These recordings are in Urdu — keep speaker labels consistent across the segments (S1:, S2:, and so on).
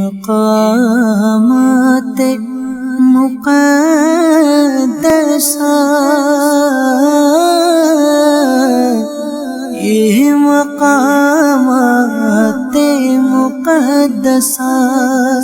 S1: مقامات مقدسہ، یہ مقامات مقدسہ۔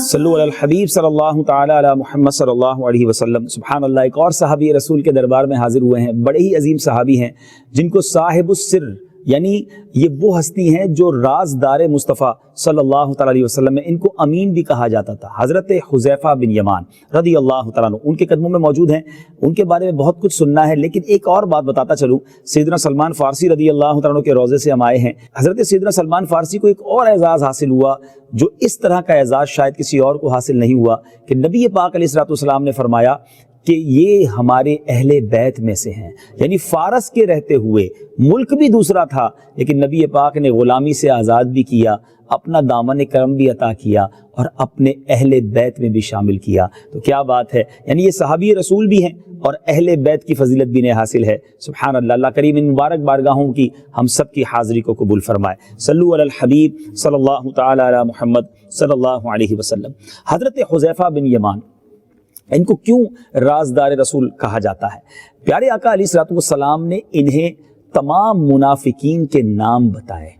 S2: صلو علی الحبیب صلی اللہ تعالی علی محمد صلی اللہ علیہ وسلم۔ سبحان اللہ، ایک اور صحابی رسول کے دربار میں حاضر ہوئے ہیں، بڑے ہی عظیم صحابی ہیں جن کو صاحب السر، یعنی یہ وہ ہستی ہیں جو رازدار مصطفیٰ صلی اللہ تعالی علیہ وسلم میں، ان کو امین بھی کہا جاتا تھا، حضرت حذیفہ بن یمان رضی اللہ تعالیٰ عنہ ان کے قدموں میں موجود ہیں۔ ان کے بارے میں بہت کچھ سننا ہے، لیکن ایک اور بات بتاتا چلوں۔ سیدنا سلمان فارسی رضی اللہ تعالیٰ عنہ کے روضے سے ہم آئے ہیں۔ حضرت سیدنا سلمان فارسی کو ایک اور اعزاز حاصل ہوا جو اس طرح کا اعزاز شاید کسی اور کو حاصل نہیں ہوا، کہ نبی پاک علیہ السلام نے فرمایا کہ یہ ہمارے اہل بیت میں سے ہیں، یعنی فارس کے رہتے ہوئے، ملک بھی دوسرا تھا لیکن نبی پاک نے غلامی سے آزاد بھی کیا، اپنا دامن کرم بھی عطا کیا اور اپنے اہل بیت میں بھی شامل کیا۔ تو کیا بات ہے، یعنی یہ صحابی رسول بھی ہیں اور اہل بیت کی فضیلت بھی انہیں حاصل ہے۔ سبحان اللہ، اللہ کریم ان مبارک بارگاہوں کی ہم سب کی حاضری کو قبول فرمائے۔ صلو علی الحبیب صلی اللہ تعالی علی محمد صلی اللہ علیہ وسلم۔ حضرت حذیفہ بن یمان، ان کو کیوں رازدار رسول کہا جاتا ہے؟ پیارے آقا علیہ السلام نے انہیں تمام منافقین کے نام بتائے۔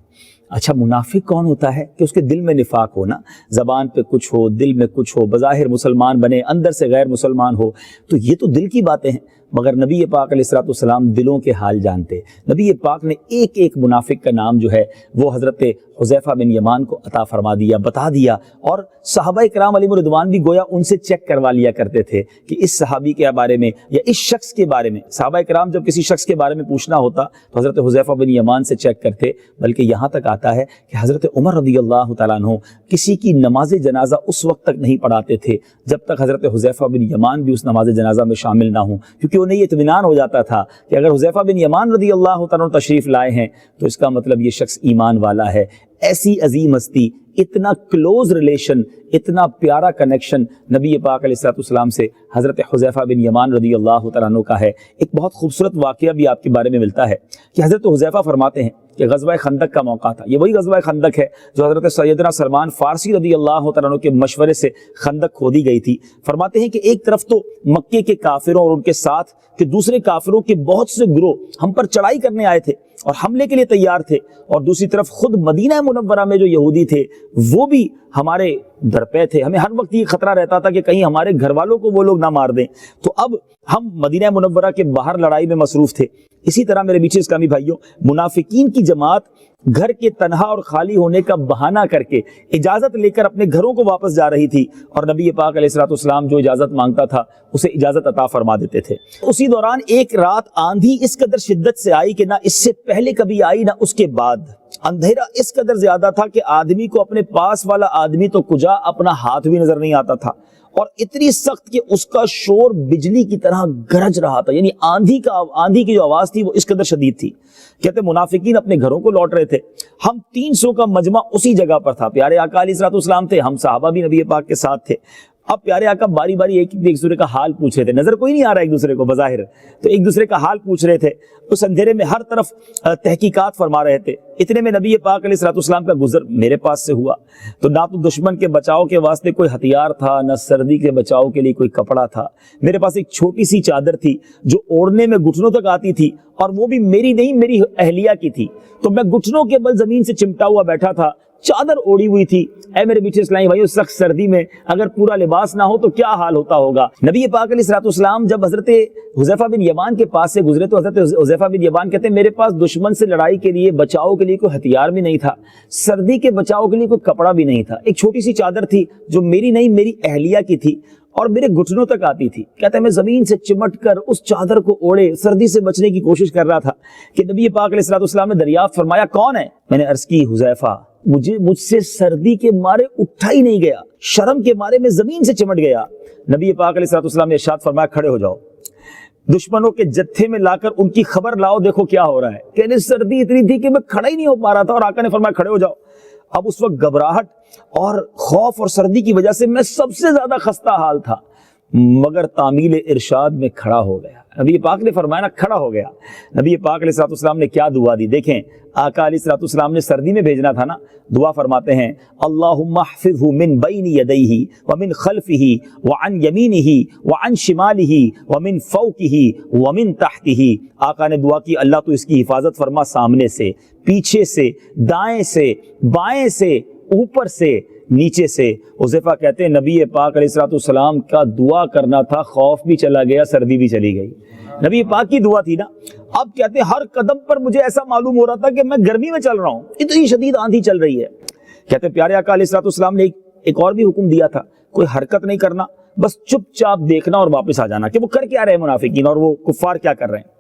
S2: اچھا، منافق کون ہوتا ہے؟ کہ اس کے دل میں نفاق ہو نا، زبان پہ کچھ ہو، دل میں کچھ ہو، بظاہر مسلمان بنے، اندر سے غیر مسلمان ہو، تو یہ تو دل کی باتیں ہیں، مگر نبی پاک علیہ السلام دلوں کے حال جانتے۔ نبی پاک نے ایک ایک منافق کا نام جو ہے وہ حضرت حذیفہ بن یمان کو عطا فرما دیا، بتا دیا، اور صحابہ کرام علیہم رضوان بھی گویا ان سے چیک کروا لیا کرتے تھے کہ اس صحابی کے بارے میں یا اس شخص کے بارے میں، صحابہ کرام جب کسی شخص کے بارے میں پوچھنا ہوتا تو حضرت حذیفہ بن یمان سے چیک کرتے، بلکہ یہاں تک آتا ہے کہ حضرت عمر رضی اللہ تعالیٰ عنہ کسی کی نماز جنازہ اس وقت تک نہیں پڑھاتے تھے جب تک حضرت حذیفہ بن یمان بھی اس نماز جنازہ میں شامل نہ ہوں، کیونکہ انہیں یہ اطمینان ہو جاتا تھا کہ اگر حذیفہ بن یمان رضی اللہ تعالیٰ عنہ تشریف لائے ہیں تو اس کا مطلب یہ شخص ایمان والا ہے۔ ایسی عظیم ہستی، اتنا کلوز ریلیشن، اتنا پیارا کنیکشن نبی پاک علیہ السلام سے حضرت حذیفہ بن یمان رضی اللہ تعالیٰ عنہ کا ہے۔ ایک بہت خوبصورت واقعہ بھی آپ کے بارے میں ملتا ہے کہ حضرت حذیفہ فرماتے ہیں کہ غزوہ خندق کا موقع تھا، یہ وہی غزوہ خندق ہے جو حضرت سیدنا سلمان فارسی رضی اللہ تعالیٰ عنہ کے مشورے سے خندق کھودی گئی تھی۔ فرماتے ہیں کہ ایک طرف تو مکے کے کافروں اور ان کے ساتھ کہ دوسرے کافروں کے بہت سے گروہ ہم پر چڑھائی کرنے آئے تھے اور حملے کے لیے تیار تھے، اور دوسری طرف خود مدینہ منورہ میں جو یہودی تھے وہ بھی ہمارے درپے تھے، ہمیں ہر وقت یہ خطرہ رہتا تھا کہ کہیں ہمارے گھر والوں کو وہ لوگ نہ مار دیں، تو اب ہم مدینہ منورہ کے باہر لڑائی میں مصروف تھے۔ اسی طرح میرے بیچے اسلامی بھائیوں، منافقین کی جماعت گھر کے تنہا اور خالی ہونے کا بہانہ کر کے اجازت لے کر اپنے گھروں کو واپس جا رہی تھی، اور نبی پاک علیہ السلام جو اجازت مانگتا تھا اسے اجازت عطا فرما دیتے تھے۔ اسی دوران ایک رات آندھی اس قدر شدت سے آئی کہ نہ اس سے پہلے کبھی آئی نہ اس کے بعد۔ اندھیرا اس قدر زیادہ تھا کہ آدمی کو اپنے پاس والا آدمی تو کجا اپنا ہاتھ بھی نظر نہیں آتا تھا، اور اتنی سخت کہ اس کا شور بجلی کی طرح گرج رہا تھا، یعنی آندھی کی جو آواز تھی وہ اس قدر شدید تھی۔ کہتے منافقین اپنے گھروں کو لوٹ رہے تھے، ہم 300 کا مجمع اسی جگہ پر تھا، پیارے آقا علیہ السلام تھے، ہم صحابہ بھی نبی پاک کے ساتھ تھے۔ اب پیارے آقا باری باری ایک دوسرے کا حال پوچھ رہے تھے، نظر کوئی نہیں آ رہا ایک دوسرے کو بظاہر، تو ایک دوسرے کا حال پوچھ رہے تھے، اس اندھیرے میں ہر طرف تحقیقات فرما رہے تھے۔ اتنے میں نبی پاک علیہ السلام کا گزر میرے پاس سے ہوا، تو نہ تو دشمن کے بچاؤ کے واسطے کوئی ہتھیار تھا، نہ سردی کے بچاؤ کے لیے کوئی کپڑا تھا، میرے پاس ایک چھوٹی سی چادر تھی جو اوڑھنے میں گھٹنوں تک آتی تھی، اور وہ بھی میری نہیں، میری اہلیہ کی تھی، تو میں گھٹنوں کے بل زمین سے چمٹا ہوا بیٹھا تھا، چادر اوڑی ہوئی تھی۔ اے میرے بیٹے اسلامی بھائیو، سخت سردی میں اگر پورا لباس نہ ہو تو کیا حال ہوتا ہوگا۔ نبی پاک علیہ السلام جب حضرت حذیفہ بن یمان کے پاس سے گزرے تو حضرت حذیفہ بن یمان کہتے ہیں میرے پاس دشمن سے لڑائی کے لیے بچاؤ کے لیے کوئی ہتھیار بھی نہیں تھا، سردی کے بچاؤ کے لیے کوئی کپڑا بھی نہیں تھا، ایک چھوٹی سی چادر تھی جو میری نہیں، میری اہلیہ کی تھی، اور میرے گھٹنوں تک آتی تھی۔ کہتا ہے میں زمین سے چمٹ کر اس چادر کو اوڑے سردی سے بچنے کی کوشش کر رہا تھا کہ نبی پاک علیہ السلام نے دریافت فرمایا کون ہے؟ میں نے عرض کی حذیفہ، مجھ سے سردی کے مارے اٹھا ہی نہیں گیا، شرم کے مارے میں زمین سے چمٹ گیا۔ نبی پاک علیہ السلام نے ارشاد فرمایا کھڑے ہو جاؤ، دشمنوں کے جتھے میں لا کر ان کی خبر لاؤ، دیکھو کیا ہو رہا ہے۔ کہنے سردی اتنی تھی کہ میں کھڑا ہی نہیں ہو پا رہا تھا، اور آقا نے فرمایا کھڑے ہو جاؤ۔ اب اس وقت گھبراہٹ اور خوف اور سردی کی وجہ سے میں سب سے زیادہ خستہ حال تھا، مگر تعمیل ارشاد میں کھڑا ہو گیا. نبی پاک نے فرمایا نا کھڑا ہو گیا. نبی پاک علیہ السلام نے کیا دعا دی دیکھیں. آقا علیہ السلام نے سردی میں بھیجنا تھا نا, دعا فرماتے ہیں اللہم احفظہ من بین یدیہ ومن خلفہ وعن یمینہ وعن شمالہ ومن فوقہ ومن تحتہ. آقا نے دعا کی اللہ تو اس کی حفاظت فرما سامنے سے, پیچھے سے, دائیں سے, بائیں سے, اوپر سے, نیچے سے. حذیفہ کہتے ہیں نبی پاک علیہ السلام کا دعا کرنا تھا, خوف بھی چلا گیا, سردی بھی چلی گئی. نبی پاک کی دعا تھی نا. اب کہتے ہیں ہر قدم پر مجھے ایسا معلوم ہو رہا تھا کہ میں گرمی میں چل رہا ہوں, اتنی شدید آندھی چل رہی ہے. کہتے ہیں پیارے آقا علیہ السلام نے ایک اور بھی حکم دیا تھا, کوئی حرکت نہیں کرنا, بس چپ چاپ دیکھنا اور واپس آ جانا کہ وہ کر کیا رہے منافقین اور وہ کفار کیا کر رہے ہیں.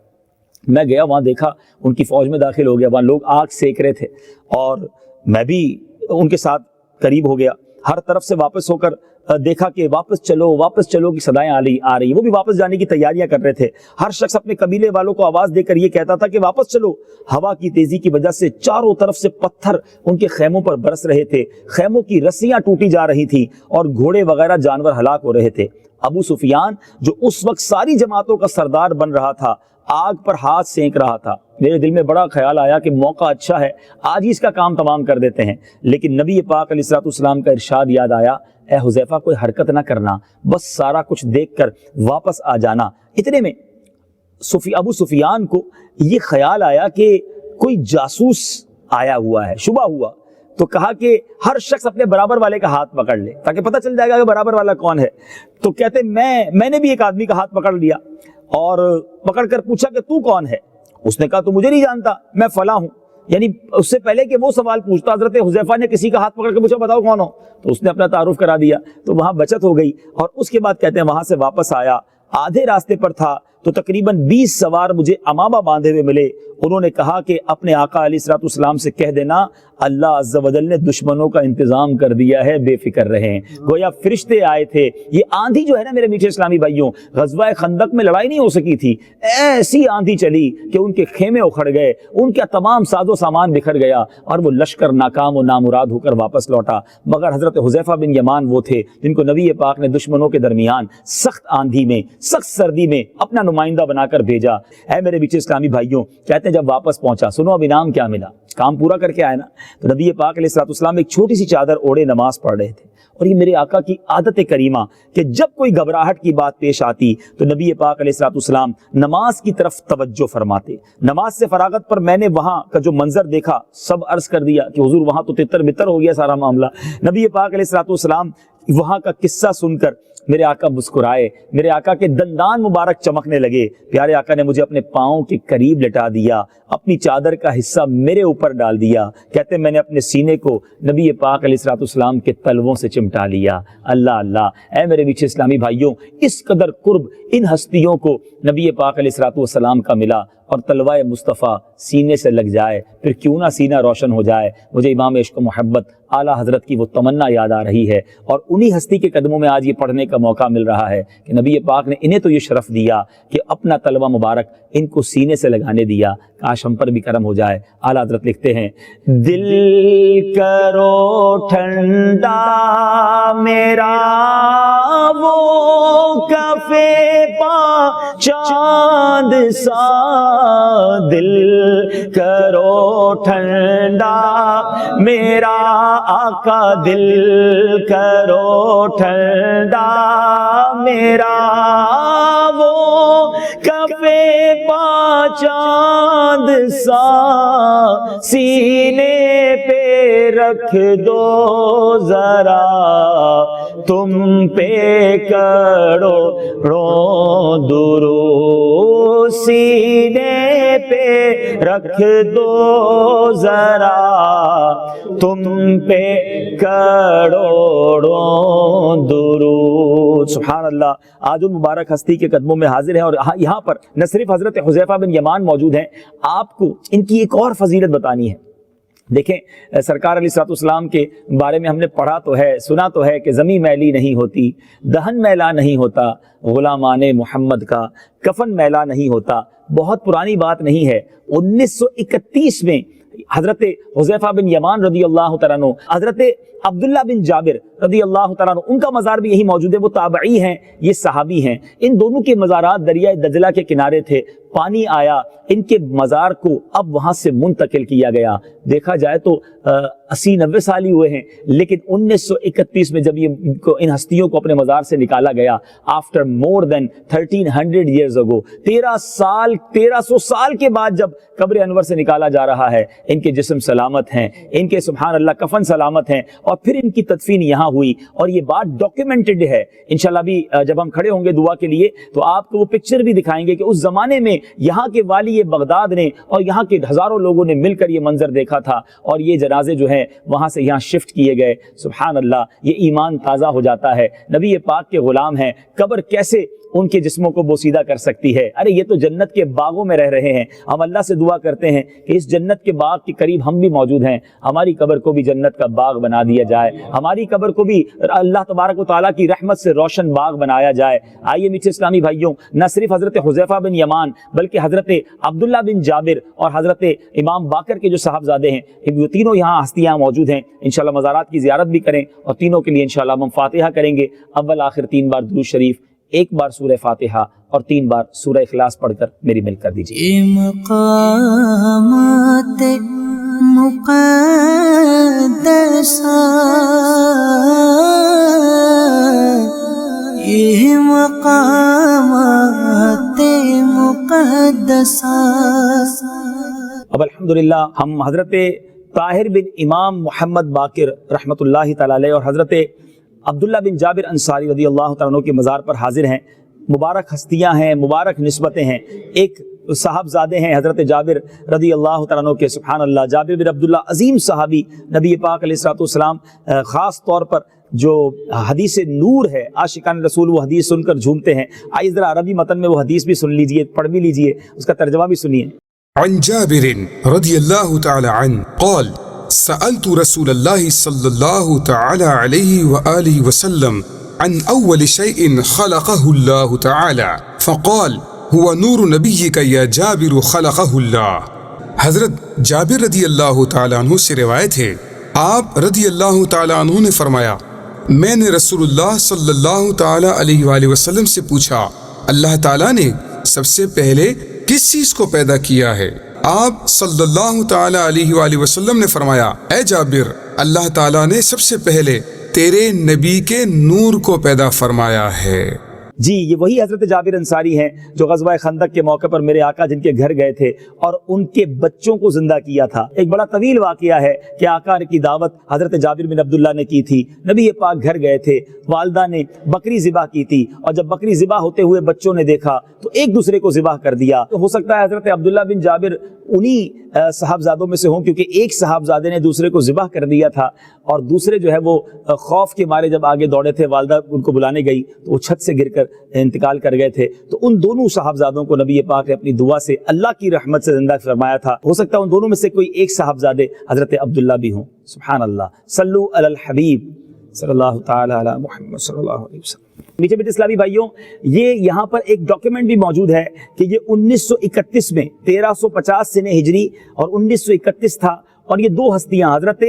S2: میں گیا وہاں, دیکھا ان کی فوج میں داخل ہو گیا, وہاں لوگ آگ سیک رہے تھے اور میں بھی ان کے ساتھ قریب ہو گیا. ہر طرف سے واپس ہو کر دیکھا کہ واپس چلو کی صدائیں آ رہی. وہ بھی واپس جانے کی تیاریاں کر رہے تھے. ہر شخص اپنے قبیلے والوں کو آواز دے کر یہ کہتا تھا کہ واپس چلو. ہوا کی تیزی کی وجہ سے چاروں طرف سے پتھر ان کے خیموں پر برس رہے تھے, خیموں کی رسیاں ٹوٹی جا رہی تھیں اور گھوڑے وغیرہ جانور ہلاک ہو رہے تھے. ابو سفیان جو اس وقت ساری جماعتوں کا سردار بن رہا تھا, آگ پر ہاتھ سینک رہا تھا. میرے دل میں بڑا خیال آیا کہ موقع اچھا ہے, آج ہی اس کا کام تمام کر دیتے ہیں. لیکن نبی پاک علیہ السلام کا ارشاد یاد آیا, اے حذیفہ کوئی حرکت نہ کرنا, بس سارا کچھ دیکھ کر واپس آ جانا. اتنے میں ابو سفیان کو یہ خیال آیا کہ کوئی جاسوس آیا ہوا ہے, شبہ ہوا, تو کہا کہ ہر شخص اپنے برابر والے کا ہاتھ پکڑ لے تاکہ پتہ چل جائے گا کہ برابر والا کون ہے. تو کہتے میں نے بھی ایک آدمی کا ہاتھ پکڑ لیا اور پکڑ کر پوچھا کہ تو کون ہے. اس نے کہا تو مجھے نہیں جانتا, میں فلاں ہوں. یعنی اس سے پہلے کہ وہ سوال پوچھتا حضرت حذیفہ نے کسی کا ہاتھ پکڑ کے پوچھا بتاؤ کون ہو, تو اس نے اپنا تعارف کرا دیا. تو وہاں بچت ہو گئی. اور اس کے بعد کہتے ہیں وہاں سے واپس آیا, آدھے راستے پر تھا تو تقریباً 20 سوار مجھے امامہ باندھے ہوئے ملے. انہوں نے کہا کہ اپنے آقا علیہ السلام سے کہہ دینا اللہ عز و جل نے دشمنوں کا انتظام کر دیا ہے, بے فکر رہیں. گویا فرشتے آئے تھے. یہ آندھی جو ہے نا میرے میٹھے اسلامی بھائیوں, غزوہ خندق میں لڑائی نہیں ہو سکی تھی, ایسی آندھی چلی کہ ان کے خیمے اکھڑ گئے, ان کا تمام ساز و سامان بکھر گیا اور وہ لشکر ناکام و نامراد ہو کر واپس لوٹا. مگر حضرت حذیفہ بن یمان وہ تھے جن کو نبی پاک نے دشمنوں کے درمیان سخت آندھی میں, سخت سردی میں اپنا نمائندہ بنا کر بھیجا. اے میرے میٹھے اسلامی بھائیوں, کہتے ہیں جب واپس پہنچا, سنو اب انعام کیا ملا, کام پورا کر کے آئے نا. تو نبی پاک علیہ السلام ایک چھوٹی سی چادر اوڑھے نماز پڑھ رہے تھے. اور یہ میرے آقا کی عادت کریمہ کہ جب کوئی گھبراہٹ کی بات پیش آتی تو نبی پاک علیہ السلام نماز کی طرف توجہ فرماتے. نماز سے فراغت پر میں نے وہاں کا جو منظر دیکھا سب عرض کر دیا کہ حضور وہاں تو تتر بتر ہو گیا سارا معاملہ. نبی پاک علیہ السلام وہاں کا قصہ سن کر میرے آقا مسکرائے, میرے آقا کے دندان مبارک چمکنے لگے. پیارے آقا نے مجھے اپنے پاؤں کے قریب لٹا دیا, اپنی چادر کا حصہ میرے اوپر ڈال دیا. کہتے میں نے اپنے سینے کو نبی پاک علیہ السلام کے تلووں سے چمٹا لیا. اللہ اللہ, اے میرے میٹھے اسلامی بھائیوں, اس قدر قرب ان ہستیوں کو نبی پاک علیہ السلام کا ملا اور تلوائے مصطفیٰ سینے سے لگ جائے پھر کیوں نہ سینہ روشن ہو جائے. مجھے امام عشق و محبت اعلیٰ حضرت کی وہ تمنا یاد آ رہی ہے اور انہی ہستی کے قدموں میں آج یہ پڑھنے کا موقع مل رہا ہے کہ نبی پاک نے انہیں تو یہ شرف دیا کہ اپنا تلوہ مبارک ان کو سینے سے لگانے دیا. کاش ہم پر بھی کرم ہو جائے. اعلیٰ حضرت لکھتے ہیں دل کرو ٹھنڈا میرا وہ کفے پا چاند سا, دل کرو ٹھنڈا میرا آقا, دل کرو ٹھنڈا میرا وہ کفے پا چاند سا, سینے پہ رکھ دو ذرا تم پہ کرو رو درود, سینے پہ رکھ دو ذرا تم پہ کروڑوں درود. سبحان اللہ. آج ان مبارک ہستی کے قدموں میں حاضر ہیں اور یہاں پر نہ صرف حضرت حذیفہ بن یمان موجود ہیں, آپ کو ان کی ایک اور فضیلت بتانی ہے. دیکھیں سرکار علیہ السلام کے بارے میں ہم نے پڑھا تو ہے, سنا تو ہے کہ زمین میلی نہیں ہوتی, دہن میلا نہیں ہوتا, غلامان محمد کا کفن میلا نہیں ہوتا. بہت پرانی بات نہیں ہے, 1931 میں حضرت حذیفہ بن یمان رضی اللہ تعالیٰ عنہ، حضرت عبداللہ بن جابر رضی اللہ تعالیٰ عنہ، ان کا مزار بھی یہی موجود ہے، وہ تابعی ہیں، یہ صحابی ہیں۔ ان دونوں کے مزارات دریائے دجلہ کے کنارے تھے، پانی آیا، ان کے مزار کو اب وہاں سے منتقل کیا گیا۔ دیکھا جائے تو 80-90 سال ہی ہوئے ہیں، لیکن 1931 میں جب ان ہستیوں کو اپنے مزار سے نکالا گیا، آفٹر مور دین 1300 years ago، 1300 سال کے بعد جب قبر انور سے نکالا جا رہا ہے، ان کے جسم سلامت ہیں، ان کے سبحان اللہ کفن سلامت ہیں، اور پھر ان کی تدفین یہاں ہوئی، اور یہ بات ڈاکیومنٹڈ ہے۔ انشاءاللہ بھی جب ہم کھڑے ہوں گے دعا کے لیے تو آپ کو وہ پکچر بھی دکھائیں گے کہ اس زمانے میں یہاں کے والی بغداد نے اور یہاں کے ہزاروں لوگوں نے مل کر یہ منظر دیکھا تھا، اور یہ جنازے جو ہیں وہاں سے یہاں شفٹ کیے گئے۔ سبحان اللہ، یہ ایمان تازہ ہو جاتا ہے، نبی پاک کے غلام ہیں، قبر کیسے ان کے جسموں کو بوسیدہ کر سکتی ہے؟ ارے یہ تو جنت کے باغوں میں رہ رہے ہیں۔ ہم اللہ سے دعا کرتے ہیں کہ اس جنت کے باغ کے قریب ہم بھی موجود ہیں، ہماری قبر کو بھی جنت کا باغ بنا دیا جائے، ہماری قبر کو بھی اللہ تبارک و تعالیٰ کی رحمت سے روشن باغ بنایا جائے۔ آئیے میٹھے اسلامی بھائیوں، نہ صرف حضرت حذیفہ بن یمان بلکہ حضرت عبداللہ بن جابر اور حضرت امام باقر کے جو صاحبزادے ہیں، یہ تینوں یہاں ہستیاں موجود ہیں۔ انشاءاللہ مزارات کی زیارت بھی کریں، اور تینوں کے لیے انشاءاللہ ہم فاتحہ کریں گے، اول آخر 3 بار درود شریف، 1 بار سورہ فاتحہ اور 3 بار سورہ اخلاص پڑھ کر میری مل کر دیجیے۔
S1: یہ مقامات مقدسہ، یہ مقامات مقدسہ۔
S2: اب الحمدللہ ہم حضرت طاہر بن امام محمد باقر رحمۃ اللہ تعالی علیہ اور حضرت عبداللہ بن جابر انصاری رضی اللہ تعالیٰ عنہ کے مزار پر حاضر ہیں۔ مبارک ہستیاں ہیں، مبارک نسبتیں ہیں۔ ایک صاحبزادے ہیں حضرت جابر رضی اللہ تعالیٰ عنہ کے، سبحان اللہ، جابر بن عبداللہ عظیم صحابی، نبی پاک علیہ الصلوۃ والسلام خاص طور پر جو حدیث نور ہے، عاشقان رسول وہ حدیث سن کر جھومتے ہیں۔ آئیے ذرا عربی متن میں وہ حدیث بھی سن لیجئے، پڑھ بھی لیجئے، اس کا ترجمہ بھی سنیے۔
S3: عن جابر رضی اللہ تعالی عنہ قال سألت رسول الله صلى الله تعالى عليه وآله وسلم عن أول شيء خلقه الله تعالى فقال هو نور نبيك يا جابر خلقه الله۔ حضرت جابر رضی اللہ تعالیٰ عنہ سے روایت ہے، آپ رضی اللہ تعالیٰ عنہ نے فرمایا، میں نے رسول اللہ صلی اللہ تعالیٰ علیہ وآلہ وسلم سے پوچھا، اللہ تعالیٰ نے سب سے پہلے کس چیز کو پیدا کیا ہے؟ آپ صلی اللہ تعالیٰ علیہ وآلہ وسلم نے فرمایا، اے جابر، اللہ تعالیٰ نے سب سے پہلے تیرے نبی کے نور کو پیدا فرمایا ہے۔
S2: جی، یہ وہی حضرت جابر انصاری ہیں جو غزوہ خندق کے موقع پر میرے آقا جن کے گھر گئے تھے اور ان کے بچوں کو زندہ کیا تھا۔ ایک بڑا طویل واقعہ ہے کہ آقا کی دعوت حضرت جابر بن عبداللہ نے کی تھی، نبی پاک گھر گئے تھے، والدہ نے بکری ذبح کی تھی، اور جب بکری ذبح ہوتے ہوئے بچوں نے دیکھا تو ایک دوسرے کو ذبح کر دیا۔ تو ہو سکتا ہے حضرت عبداللہ بن جابر انہی صحابزادوں میں سے ہوں، کیونکہ ایک صحابزادے نے دوسرے کو ذبح کر دیا تھا، اور دوسرے جو ہے وہ خوف کے مارے جب آگے دوڑے تھے، والدہ ان کو بلانے گئی تو وہ چھت سے گر کر انتقال کر گئے تھے۔ تو ان دونوں صحابزادوں کو نبی پاک نے اپنی دعا سے اللہ کی رحمت سے زندہ فرمایا تھا۔ ہو سکتا ہے ان دونوں میں سے کوئی ایک صحابزادے حضرت عبداللہ بھی ہوں۔ سبحان اللہ، صلو علی الحبیب صلی اللہ تعالی علی محمد صلی اللہ علیہ وسلم۔ میٹھے میٹھے اسلامی بھائیوں، یہ یہاں پر ایک ڈاکیومنٹ بھی موجود ہے کہ یہ 1931 میں 1350 سنہ ہجری اور 1931 تھا، اور یہ دو ہستیاں حضرت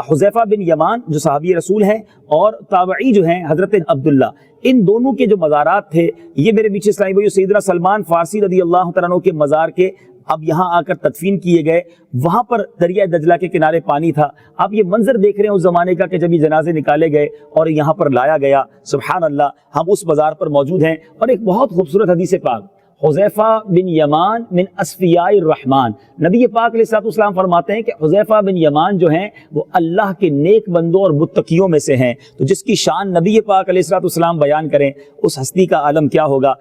S2: حذیفہ بن یمان جو صحابی رسول ہیں اور تابعی جو ہیں حضرت عبداللہ، ان دونوں کے جو مزارات تھے یہ میرے میٹھے اسلامی بھائیوں سیدنا سلمان فارسی رضی اللہ تعالیٰ عنہ کے مزار کے اب یہاں آ کر تدفین کیے گئے۔ وہاں پر دریائے دجلہ کے کنارے پانی تھا۔ آپ یہ منظر دیکھ رہے ہیں اس زمانے کا کہ جب یہ جنازے نکالے گئے اور یہاں پر لایا گیا۔ سبحان اللہ، ہم اس مزار پر موجود ہیں، اور ایک بہت خوبصورت حدیث پاک، حذیفہ بن یمان من اصفیاء الرحمن، نبی پاک علیہ الصلوۃ والسلام فرماتے ہیں کہ حذیفہ بن یمان جو ہیں وہ اللہ کے نیک بندوں اور متقیوں میں سے ہیں۔ تو جس کی شان نبی پاک علیہ الصلوۃ والسلام بیان کریں، اس ہستی کا عالم کیا ہوگا۔